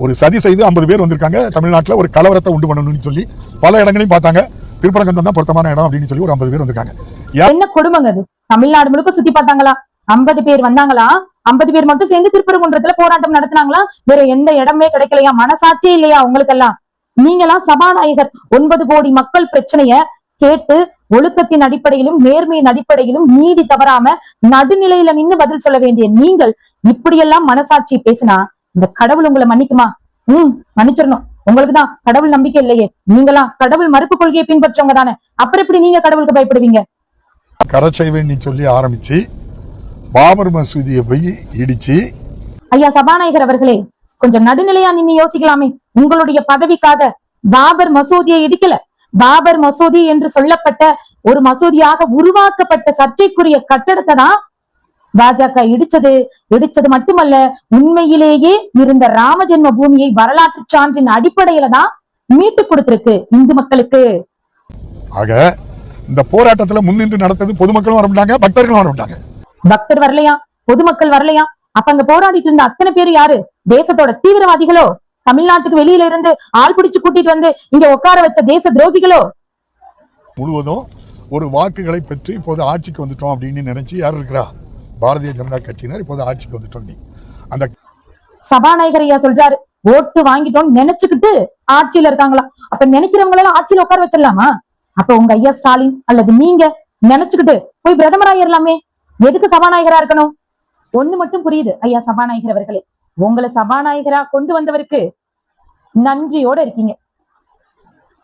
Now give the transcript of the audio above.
ஒரு சதி செய்து 50 பேர் வந்திருக்காங்க. தமிழ்நாட்டில் ஒரு கலவரத்தை உண்டு பண்ணணும்னு சொல்லி பல இடங்களையும் பார்த்தாங்க. திருப்பரங்குன்றம் தான் பொருத்தமான இடம் அப்படின்னு சொல்லி ஒரு 50 பேர் வந்திருக்காங்க. என்ன கொடுமைங்க அது? தமிழ்நாடு முழுக்க சுத்தி பார்த்தாங்களா? 50 பேர் வந்தாங்களா? 50 பேர் மட்டும் சேர்ந்து திருப்பரங்குன்றத்துல போராட்டம் நடத்தினாங்களா? வேற எந்த இடமே கிடைக்கலையா? மனசாட்சியே இல்லையா உங்களுக்கெல்லாம்? நீங்களாம் சபாநாயகர் 9 கோடி மக்கள் பிரச்சனைய கேட்டு ஒழுக்கத்தின் அடிப்படையிலும் நேர்மையின் அடிப்படையிலும் நீதி தவறாம நடுநிலையில நின்று பதில் சொல்ல வேண்டிய நீங்கள் இப்படியெல்லாம் மனசாட்சி பேசினா இந்த கடவுள் உங்களை மன்னிக்குமா? மன்னிச்சிடணும். உங்களுக்குதான் கடவுள் நம்பிக்கை இல்லையே. நீங்களாம் கடவுள் மறுப்பு கொள்கையை பின்பற்றவங்க தானே. அப்புறம் எப்படி நீங்க கடவுளுக்கு பயப்படுவீங்க? கரச்சைவேன்னு சொல்லி ஆரம்பிச்சு பாபர் மசூதியை போய் இடிச்சு. ஐயா சபாநாயகர் அவர்களே, கொஞ்சம் நடுநிலையா நின்னு யோசிக்கலாமே. உங்களுடைய பதவிக்காக பாபர் மசூதியை இடிக்கல. பாபர் மசூதி என்று சொல்லப்பட்ட ஒரு மசூதியாக உருவாக்கப்பட்ட சர்ச்சைக்குரிய கட்டடத்தை தான் பாஜக இடிச்சது மட்டுமல்ல, உண்மையிலேயே இருந்த ராம ஜென்ம பூமியை வரலாற்று சான்றின் அடிப்படையில தான் மீட்டு கொடுத்திருக்கு இந்து மக்களுக்கு. ஆக இந்த போராட்டத்துல முன்னின்று நடத்தது பொதுமக்களும் வரமாட்டாங்க, பக்தர்களும் வரமாட்டாங்க. பக்தர் வரலையா, பொதுமக்கள் வரலையா? அப்ப அங்க போராடிட்டு இருந்த அத்தனை பேர் யாரு? தேசத்தோட தீவிரவாதிகளோ? தமிழ்நாட்டுக்கு வெளியில இருந்து ஆள் பிடிச்சு கூட்டிட்டு வந்து இங்க உட்கார வச்ச தேச துரோகிகளோ? முழுவதும் ஒரு வாக்குகளை பெற்று இப்போது ஆட்சிக்கு வந்துட்டோம் அப்படின்னு நினைச்சு யார் இருக்கிறா? பாரதிய ஜனதா கட்சியினர் இப்போது ஆட்சிக்கு வந்துட்டோம். அந்த சபாநாயகர் ஐயா சொல்றாரு ஓட்டு வாங்கிட்டோம் நினைச்சுக்கிட்டு ஆட்சியில இருக்காங்களா? அப்ப நினைக்கிறவங்க எல்லாம் ஆட்சியில உட்கார வச்சிடலாமா? அப்ப உங்க ஐயா ஸ்டாலின் அல்லது நீங்க நினைச்சுக்கிட்டு போய் பிரதமராயிரலாமே. எதுக்கு சபாநாயகரா இருக்கணும்? ஒண்ணு மட்டும் புரியுது ஐயா சபாநாயகர் அவர்களே, உங்களை சபாநாயகரா கொண்டு வந்தவருக்கு நன்றியோட இருக்கீங்க.